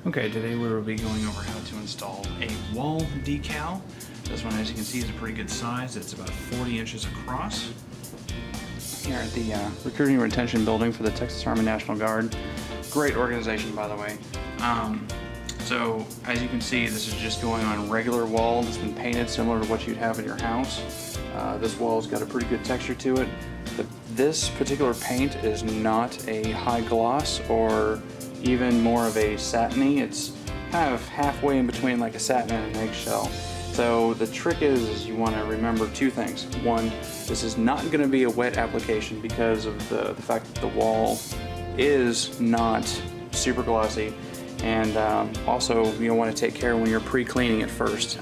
Okay, today we will be going over how to install a wall decal. This one, as you can see, is a pretty good size. It's about 40 inches across. Here at the Recruiting and Retention Building for the Texas Army National Guard. Great organization, by the way. So, as you can see, this is just going on regular wall that's been painted similar to what you'd have in your house. This wall's got a pretty good texture to it. This particular paint is not a high gloss or even more of a satiny. It's kind of halfway in between like a satin and an eggshell. So the trick is you want to remember two things. One, this is not going to be a wet application because of the fact that the wall is not super glossy, and also you want to take care when you're pre-cleaning it first.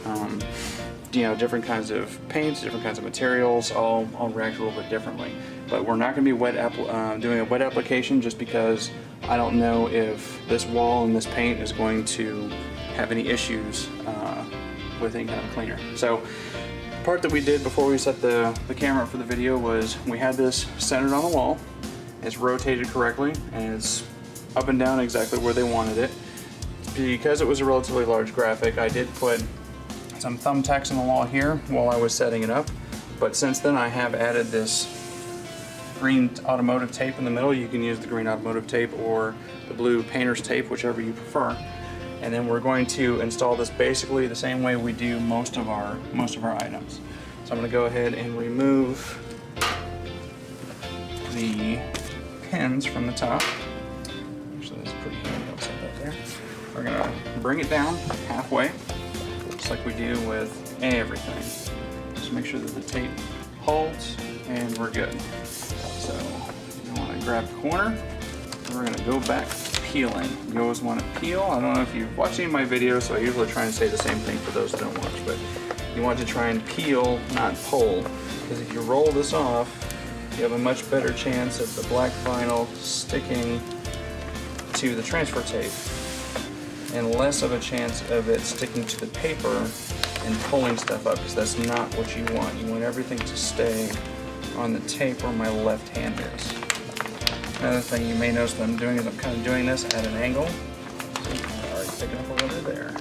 You know, different kinds of paints, different kinds of materials all react a little bit differently. But we're not going to be doing a wet application just because I don't know if this wall and this paint is going to have any issues with any kind of cleaner. So the part that we did before we set the camera up for the video was we had this centered on the wall. It's rotated correctly and it's up and down exactly where they wanted it. Because it was a relatively large graphic, I did put some thumbtacks on the wall here while I was setting it up, but since then I have added this green automotive tape in the middle. You can use the green automotive tape or the blue painter's tape, whichever you prefer. And then we're going to install this basically the same way we do most of our items. So I'm going to go ahead and remove the pins from the top. Actually, that's pretty handy. I'll set that there. We're going to bring it down halfway, just like we do with everything. Just make sure that the tape holds and we're good. So you want to grab the corner. We're going to go back peeling. You always want to peel. I don't know if you've watched any of my videos, so I usually try and say the same thing for those that don't watch, but you want to try and peel, not pull, because if you roll this off, you have a much better chance of the black vinyl sticking to the transfer tape and less of a chance of it sticking to the paper and pulling stuff up, because that's not what you want. You want everything to stay on the tape where my left hand is. Another thing you may notice that I'm doing is I'm kind of doing this at an angle. So you can already pick up a little there.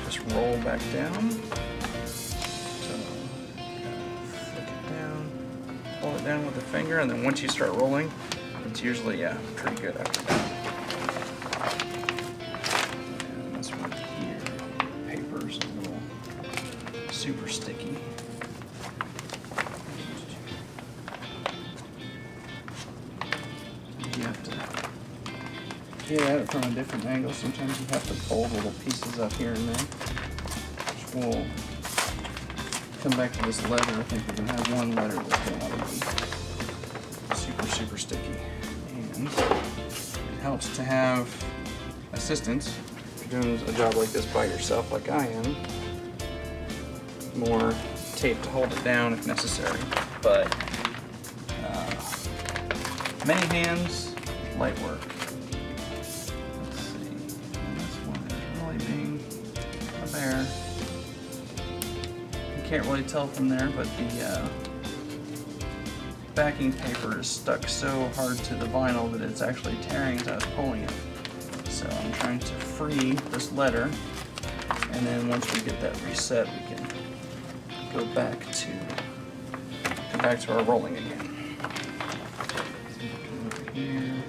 Just roll back down. So flick it down, hold it down with the finger, and then once you start rolling, it's usually pretty good after that. And this one here, paper's a little super sticky. You have to get at it from a different angle. Sometimes you have to fold little pieces up here and there, which will come back to this letter. I think we're going to have one letter that's going to be super sticky. And it helps to have assistance if you're doing a job like this by yourself like I am. More tape to hold it down if necessary, but many hands, light work. Let's see, and this one is really being a bear. You can't really tell from there, but the backing paper is stuck so hard to the vinyl that it's actually tearing as I was pulling it. So I'm trying to free this letter, and then once we get that reset, we can go back to our rolling again. Here.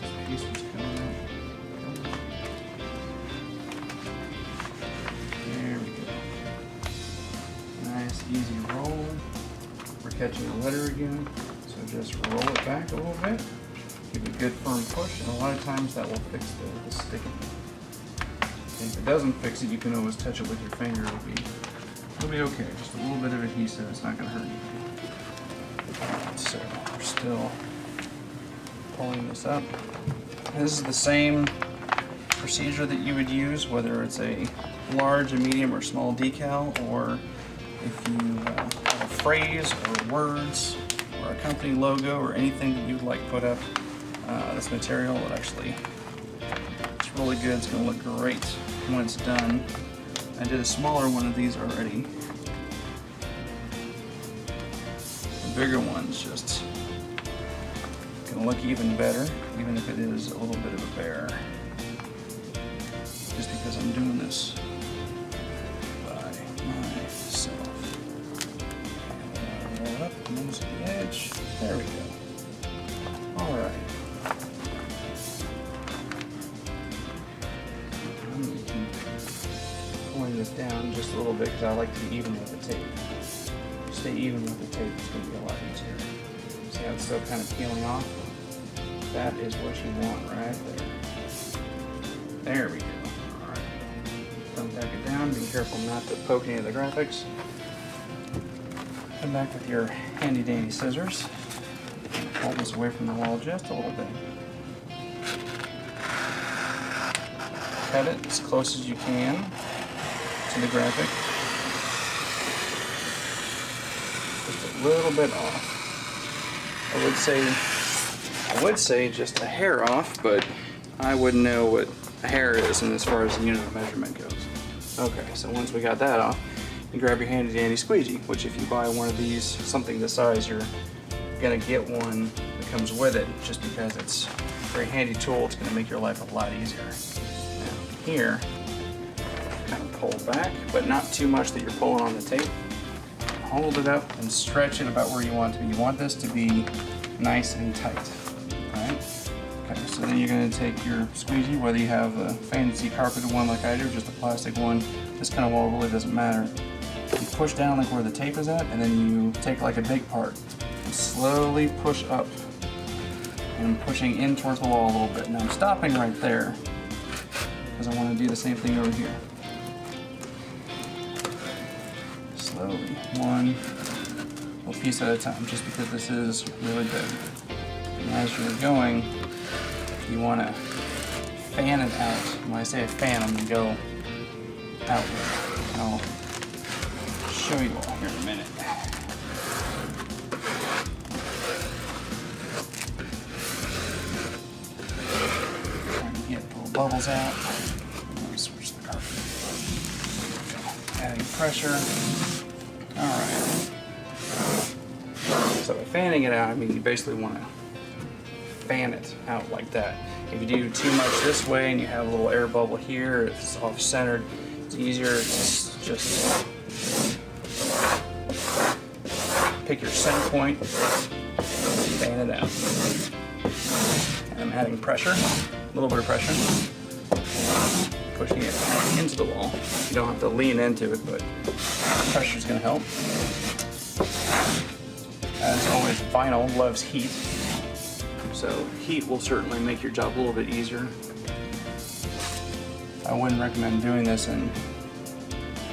This piece was coming up. There we go. Nice, easy roll. We're catching a letter again, so just roll it back a little bit. Give it a good firm push, and a lot of times that will fix the sticking. And if it doesn't fix it, you can always touch it with your finger. It'll be okay. Just a little bit of adhesive. It's not going to hurt you. Alright, so we're still pulling this up. This is the same procedure that you would use whether it's a large, a medium, or small decal, or if you have a phrase or words or a company logo or anything that you'd like put up. This material, it's really good. It's going to look great when it's done. I did a smaller one of these already. The bigger one's just going to look even better, even if it is a little bit of a bear. because I'm doing this by myself. And roll it up, and to the edge. There we go. All right. I'm going to keep pulling this down just a little bit because I like to be even with the tape. Stay even with the tape, it's going to be a lot easier. See how it's still kind of peeling off? That is what you want right there. There we go. Alright. Don't back it down. Be careful not to poke any of the graphics. Come back with your handy dandy scissors. Pull this away from the wall just a little bit. Cut it as close as you can to the graphic. Just a little bit off. I would say just a hair off, but I wouldn't know what a hair is and as far as the unit of measurement goes. Okay, so once we got that off, you grab your handy dandy squeegee, which if you buy one of these, something this size, you're gonna get one that comes with it just because it's a very handy tool. It's gonna make your life a lot easier. Now here, kind of pull back, but not too much that you're pulling on the tape. Hold it up and stretch it about where you want it to be. You want this to be nice and tight, right? Okay, so then you're going to take your squeegee, whether you have a fancy carpeted one like I do, or just a plastic one. This kind of wall really doesn't matter. You push down like where the tape is at, and then you take like a big part and slowly push up. And I'm pushing in towards the wall a little bit. Now I'm stopping right there because I want to do the same thing over here. Slowly, one little piece at a time, just because this is really big. And as you're going, you want to fan it out. When I say a fan, I'm going to go outward. I'll show you all here in a minute. Trying to get little bubbles out. Let me switch the carpet. Adding pressure. Alright. So by fanning it out, I mean you basically want to fan it out like that. If you do too much this way and you have a little air bubble here, if it's off-centered, it's easier to just pick your center point, fan it out. And I'm adding pressure, a little bit of pressure, pushing it into the wall. You don't have to lean into it, but pressure is going to help. As always, vinyl loves heat. So heat will certainly make your job a little bit easier. I wouldn't recommend doing this in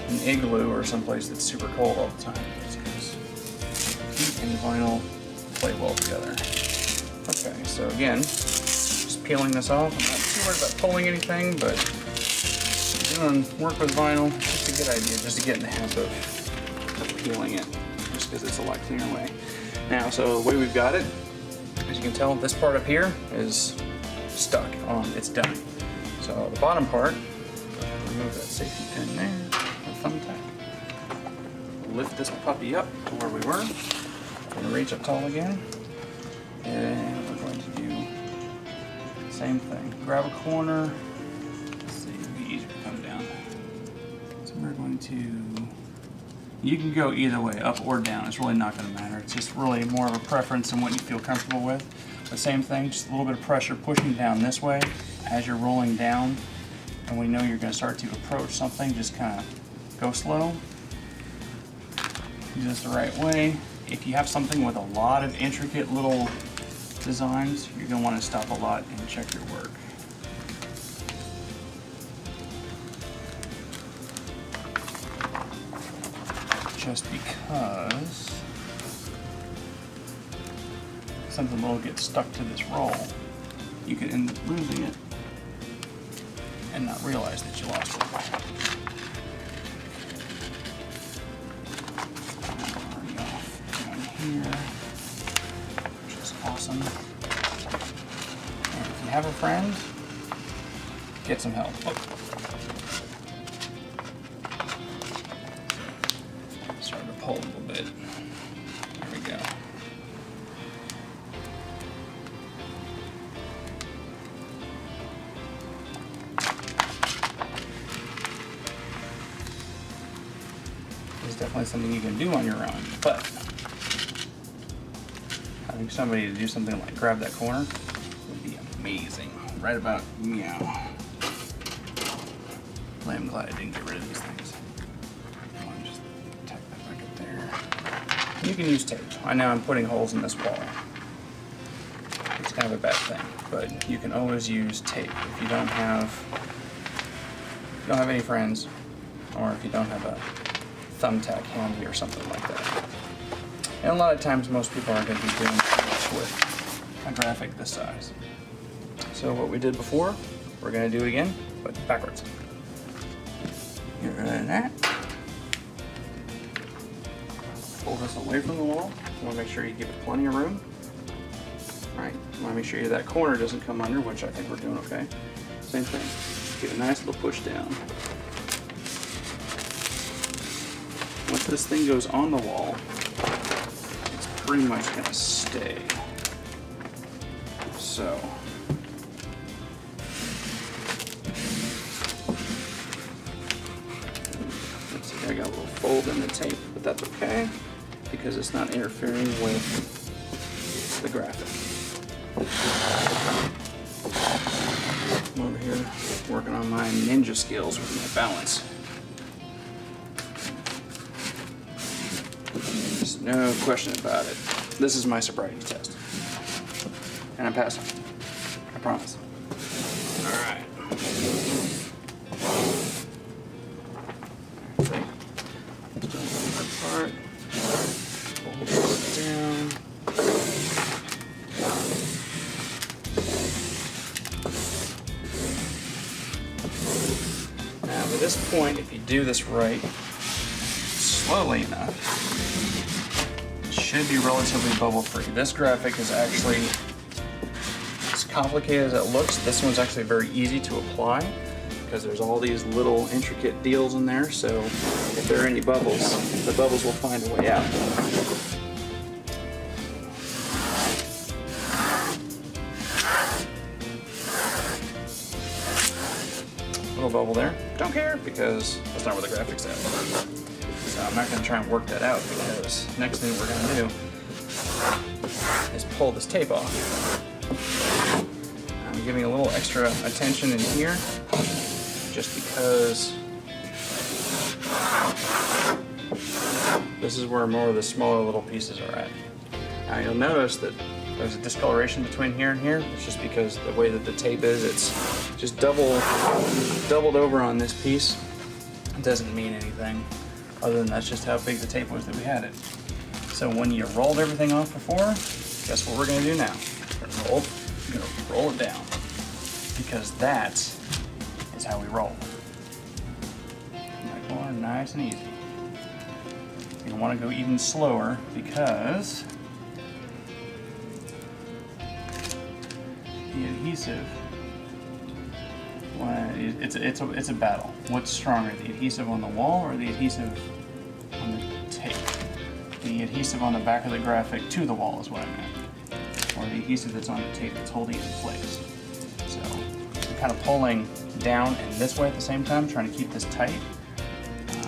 an igloo or someplace that's super cold all the time, because heat and vinyl play well together. Okay, so again, just peeling this off. I'm not too worried about pulling anything, but doing work with vinyl, it's just a good idea, just to get in the habit of peeling it, just because it's a lot cleaner way. Now, so the way we've got it, as you can tell, this part up here is stuck on, it's done. So the bottom part, go ahead and remove that safety pin there, the thumbtack. Lift this puppy up to where we were. We're gonna reach up tall again. And we're going to do the same thing. Grab a corner. Let's see, it'll be easier to come down. So we're going to, you can go either way, up or down. It's really not going to matter. It's just really more of a preference and what you feel comfortable with. The same thing, just a little bit of pressure pushing down this way as you're rolling down. And when you know you're going to start to approach something, just kind of go slow. Do this the right way. If you have something with a lot of intricate little designs, you're going to want to stop a lot and check your work. Just because something will get stuck to this roll, you could end up losing it and not realize that you lost it. Already off down here, which is awesome. And if you have a friend, get some help. Oh. Start to pull a little bit. There we go. something you can do on your own, but having somebody to do something like grab that corner would be amazing. Right about meow. I'm glad I didn't get rid of these things. Just tack that back up there. You can use tape. I know I'm putting holes in this wall. It's kind of a bad thing, but you can always use tape if you don't have any friends, or if you don't have a thumbtack handy or something like that. And a lot of times most people aren't going to be doing too much with a graphic this size. So what we did before, we're going to do it again, but backwards. Get rid of that. Pull this away from the wall. You want to make sure you give it plenty of room. Alright, you want to make sure that corner doesn't come under, which I think we're doing okay. Same thing. Get a nice little push down. Once this thing goes on the wall, it's pretty much going to stay. So, let's see, I got a little fold in the tape, but that's okay because it's not interfering with the graphic. I'm over here working on my ninja skills with my balance. There's no question about it. This is my sobriety test. And I'm passing. I promise. Alright. Let's do one part. Fold it down. Now, at this point, if you do this right, slowly enough, it should be relatively bubble free. This graphic is actually as complicated as it looks. This one's actually very easy to apply because there's all these little intricate deals in there, so if there are any bubbles, the bubbles will find a way out. Little bubble there. Don't care because that's not where the graphic's at. So I'm not going to try and work that out because next thing we're going to do is pull this tape off. I'm giving a little extra attention in here just because this is where more of the smaller little pieces are at. Now you'll notice that there's a discoloration between here and here. It's just because the way that the tape is, it's just doubled over on this piece. It doesn't mean anything other than that's just how big the tape was that we had it. So when you rolled everything off before, guess what we're going to do now? We're going to roll it down because that is how we roll. That corner, nice and easy. You want to go even slower because the adhesive, it's a battle. What's stronger, the adhesive on the wall or the adhesive on the tape? The adhesive on the back of the graphic to the wall is what I meant, or the adhesive that's on the tape that's holding it in place. So I'm kind of pulling down and this way at the same time, trying to keep this tight.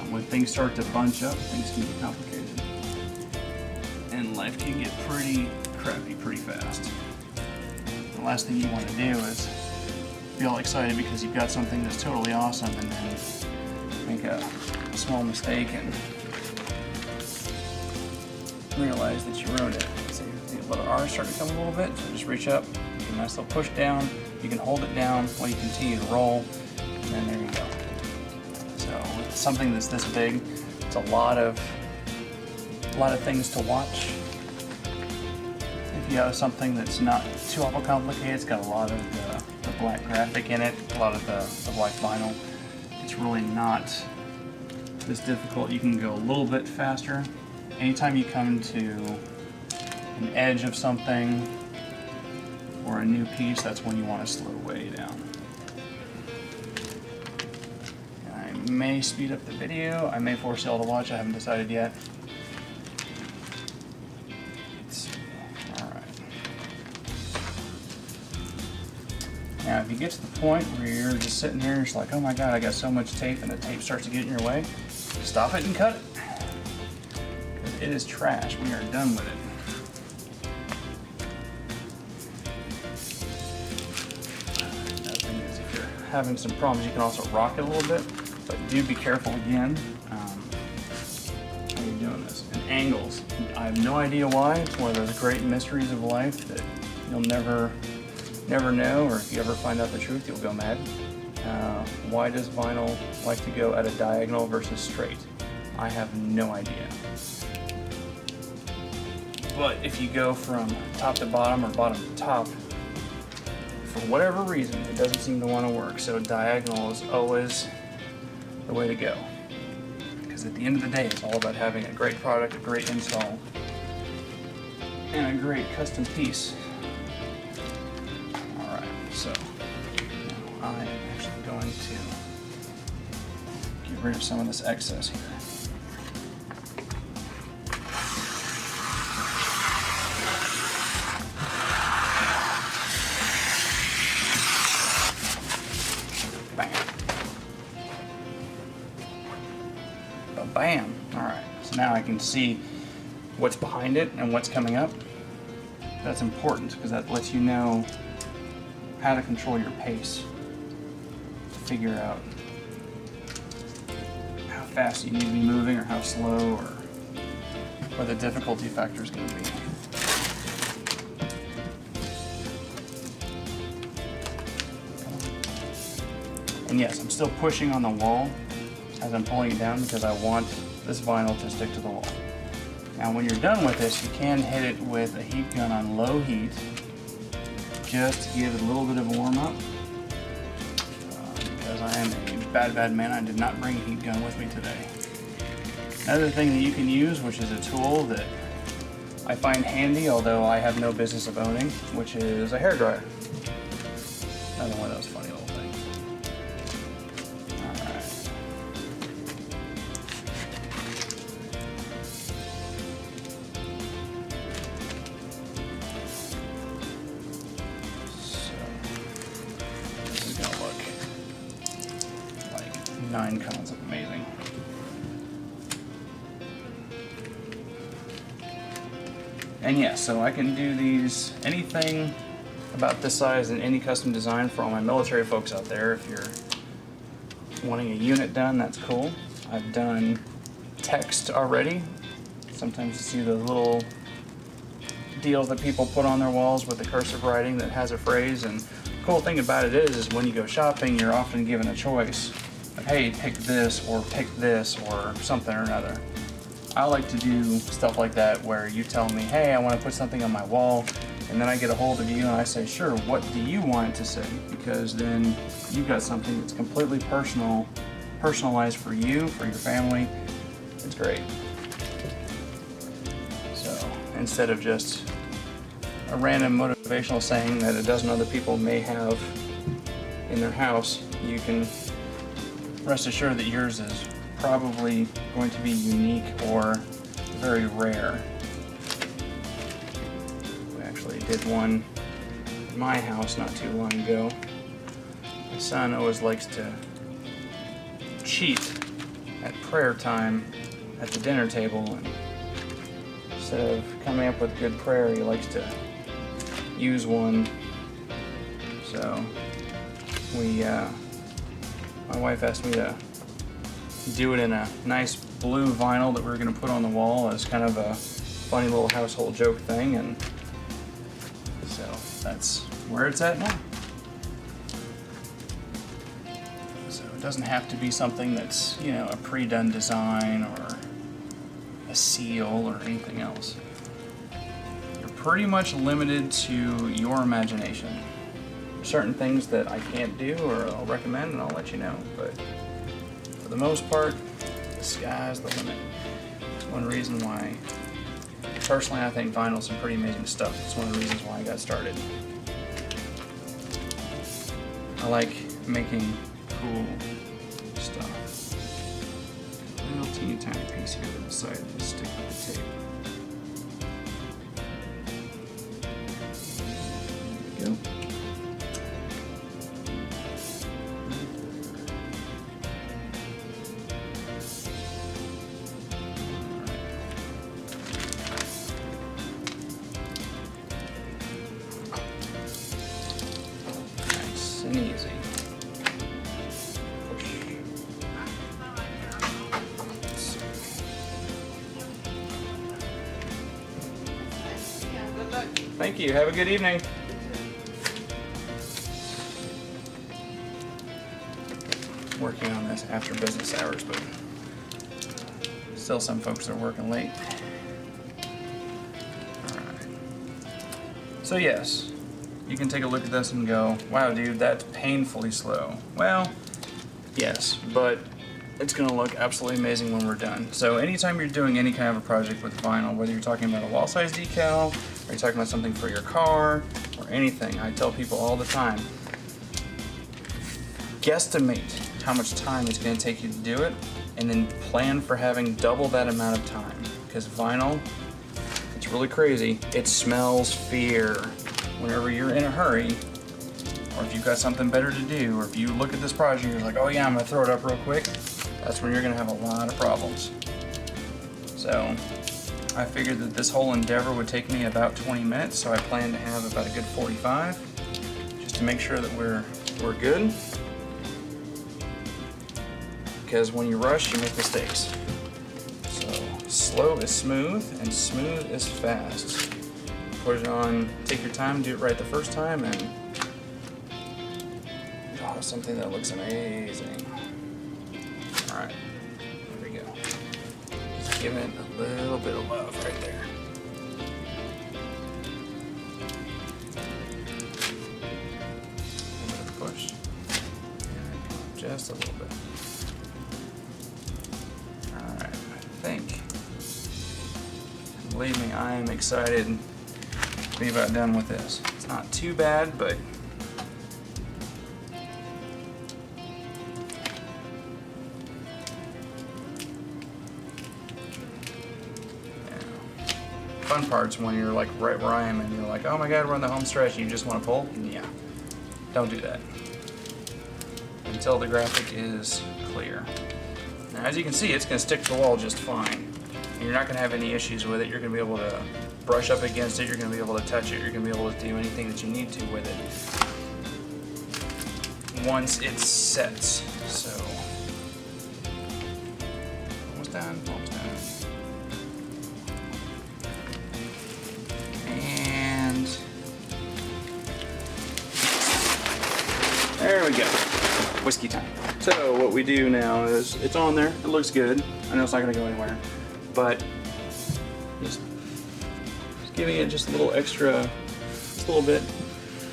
When things start to bunch up, things can get complicated, and life can get pretty crappy pretty fast. The last thing you want to do is be all excited because you've got something that's totally awesome and then make a small mistake and realize that you ruined it. See the letter R start to come a little bit, so just reach up, give a nice little push down. You can hold it down while you continue to roll, and then there you go. So with something that's this big, it's a lot of things to watch. If you have something that's not too awful complicated, it's got a lot of the black graphic in it, a lot of the black vinyl. It's really not this difficult. You can go a little bit faster. Anytime you come to an edge of something or a new piece, that's when you want to slow way down. And I may speed up the video, I may force y'all to watch, I haven't decided yet. Now, if you get to the point where you're just sitting here and you're just like, oh my god, I got so much tape, and the tape starts to get in your way, stop it and cut it. it is trash. We are done with it. Another thing is, if you're having some problems, you can also rock it a little bit, but do be careful again. How you're doing this. And angles. I have no idea why. It's one of those great mysteries of life that you'll never know, or if you ever find out the truth, you'll go mad. Why does vinyl like to go at a diagonal versus straight? I have no idea. But if you go from top to bottom or bottom to top, for whatever reason, it doesn't seem to want to work. So diagonal is always the way to go. Because at the end of the day, it's all about having a great product, a great install, and a great custom piece. Alright, so now I am actually going to get rid of some of this excess here. Bam! Alright, so now I can see what's behind it and what's coming up. That's important because that lets you know how to control your pace, to figure out how fast you need to be moving or how slow, or what the difficulty factor is going to be. And yes, I'm still pushing on the wall as I'm pulling it down because I want this vinyl to stick to the wall. Now when you're done with this, you can hit it with a heat gun on low heat just to give it a little bit of a warm up. Because I am a bad man, I did not bring a heat gun with me today. Another thing that you can use, which is a tool that I find handy, although I have no business of owning, which is a hairdryer. Another one of those funny little things. Look like 9 cones of amazing. And yeah, so I can do these, anything about this size in any custom design for all my military folks out there. If you're wanting a unit done, that's cool. I've done text already. Sometimes you see the little deals that people put on their walls with the cursive writing that has a phrase, and the cool thing about it is when you go shopping, you're often given a choice of, hey, pick this or something or another. I like to do stuff like that where you tell me, hey, I want to put something on my wall, and then I get a hold of you and I say, sure, what do you want it to say? Because then you've got something that's completely personalized for you, for your family. It's great. So instead of just a random motivational saying that a dozen other people may have in their house, you can rest assured that yours is probably going to be unique or very rare. We actually did one in my house not too long ago. My son always likes to cheat at prayer time at the dinner table, and instead of coming up with a good prayer, he likes to use one. So my wife asked me to do it in a nice blue vinyl that we were going to put on the wall as kind of a funny little household joke thing, and so that's where it's at now. So it doesn't have to be something that's, you know, a pre-done design or a seal or anything else. You're pretty much limited to your imagination. There's certain things that I can't do or I'll recommend and I'll let you know, but for the most part, the sky's the limit. It's one reason why, personally, I think vinyl's some pretty amazing stuff. It's one of the reasons why I got started. I like making cool stuff. A little teeny tiny piece here to the side to stick with the tape. There we go. Thank you. Have a good evening. Working on this after business hours, but still some folks are working late. Alright. So yes, you can take a look at this and go, wow dude, that's painfully slow. Well, yes, but it's going to look absolutely amazing when we're done. So anytime you're doing any kind of a project with vinyl, whether you're talking about a wall size decal, or you're talking about something for your car, or anything, I tell people all the time, guesstimate how much time it's going to take you to do it, and then plan for having double that amount of time. Because vinyl, it's really crazy, it smells fear. Whenever you're in a hurry, or if you've got something better to do, or if you look at this project and you're like, oh yeah, I'm going to throw it up real quick, that's when you're going to have a lot of problems. So I figured that this whole endeavor would take me about 20 minutes, so I plan to have about a good 45, just to make sure that we're good. Because when you rush, you make mistakes. So slow is smooth, and smooth is fast. Put it on, take your time, do it right the first time, and oh, something that looks amazing. Alright, there we go. Just give it a little bit of love right there. A little bit of push. And just a little bit. Alright, I think. Believe me, I am excited to be about done with this. It's not too bad, but fun parts when you're like right where I am and you're like, oh my god, we're on the home stretch and you just want to pull. Yeah, don't do that until the graphic is clear. Now as you can see, it's going to stick to the wall just fine, and you're not going to have any issues with it. You're going to be able to brush up against it, you're going to be able to touch it, you're going to be able to do anything that you need to with it once it sets. So almost done, almost done. There we go. Whiskey time. So what we do now is, it's on there, it looks good. I know it's not gonna go anywhere, but just giving it just a little extra, just a little bit,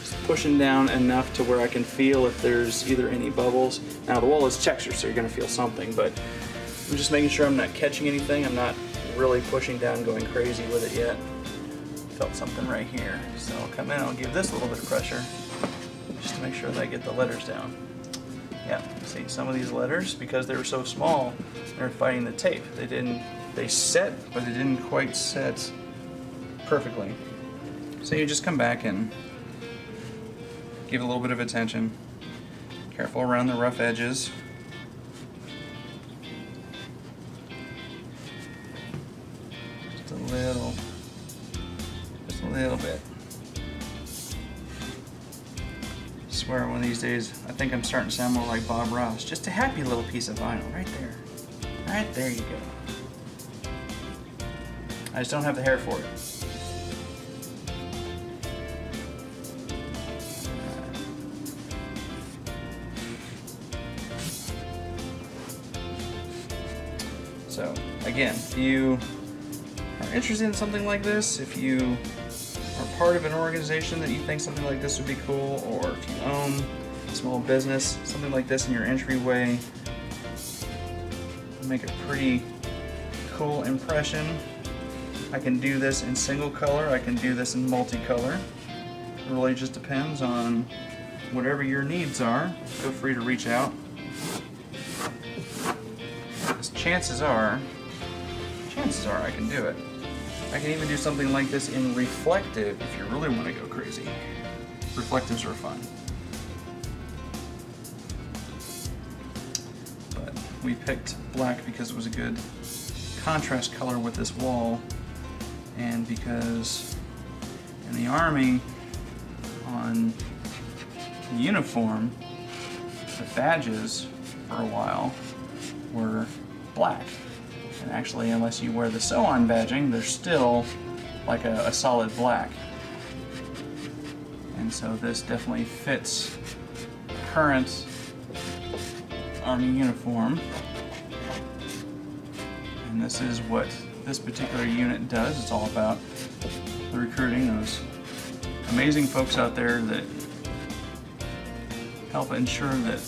just pushing down enough to where I can feel if there's either any bubbles. Now the wall is textured, so you're gonna feel something, but I'm just making sure I'm not catching anything. I'm not really pushing down, going crazy with it yet. Felt something right here. So I'll come in, I'll give this a little bit of pressure, just to make sure that I get the letters down. Yeah, see some of these letters, because they were so small, they're fighting the tape. They set, but they didn't quite set perfectly. So you just come back and give it a little bit of attention. Careful around the rough edges. Just a little bit. I swear one of these days, I think I'm starting to sound more like Bob Ross. Just a happy little piece of vinyl right there. Right there you go. I just don't have the hair for it. So again, if you are interested in something like this, if you are part of an organization that you think something like this would be cool, or if you own a small business, something like this in your entryway, make a pretty cool impression. I can do this in single color, I can do this in multicolor. It really just depends on whatever your needs are. Feel free to reach out. Because chances are I can do it. I can even do something like this in reflective if you really want to go crazy. Reflectives are fun. But we picked black because it was a good contrast color with this wall, and because in the Army, on the uniform, the badges for a while were black. And actually, unless you wear the sew-on badging, they're still like a solid black. And so this definitely fits current Army uniform. And this is what this particular unit does. It's all about the recruiting, those amazing folks out there that help ensure that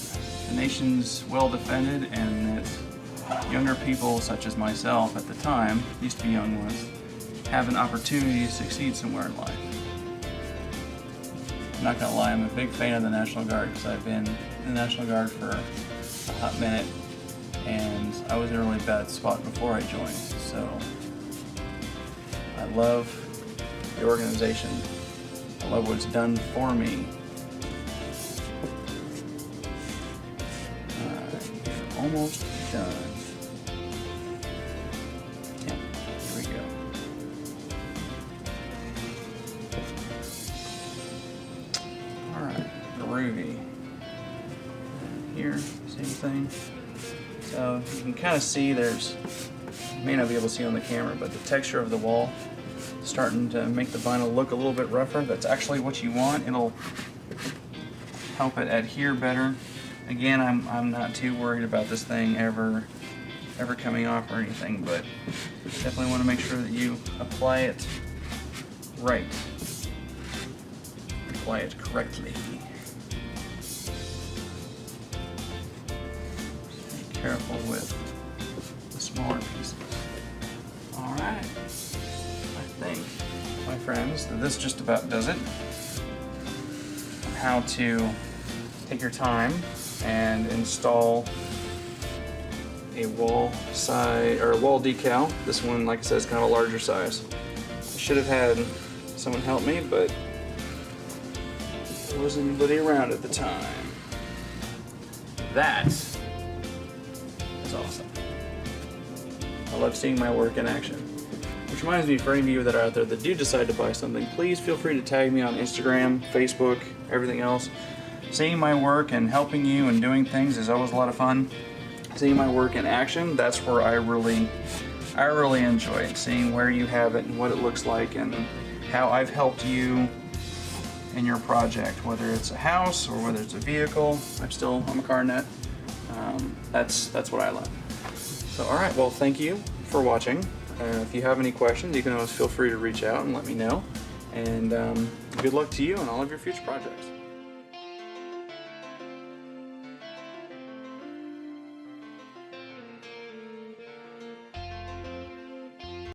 the nation's well defended and that younger people such as myself at the time, used to be young ones, have an opportunity to succeed somewhere in life. I'm not gonna lie, I'm a big fan of the National Guard because I've been in the National Guard for a hot minute and I was in a really bad spot before I joined. So I love the organization. I love what it's done for me. Alright, we're almost done. Yeah, here we go. Alright, groovy. Here, same thing. So you can kind of see there's, you may not be able to see on the camera, but the texture of the wall starting to make the vinyl look a little bit rougher. That's actually what you want. It'll help it adhere better. Again, I'm not too worried about this thing ever coming off or anything, but definitely want to make sure that you apply it right. Apply it correctly. Be careful with the smaller pieces. Alright. I think, my friends, that this just about does it. How to take your time and install a wall size or a wall decal. This one, like I said, is kind of a larger size. I should have had someone help me, but there wasn't anybody around at the time. That is awesome. I love seeing my work in action. Which reminds me, for any of you that are out there that do decide to buy something, please feel free to tag me on Instagram, Facebook, everything else. Seeing my work and helping you and doing things is always a lot of fun. Seeing my work in action, that's where I really enjoy it. Seeing where you have it and what it looks like and how I've helped you in your project, whether it's a house or whether it's a vehicle. I'm a car nut. That's what I love. So, all right, well, thank you for watching. If you have any questions, you can always feel free to reach out and let me know. And good luck to you on all of your future projects.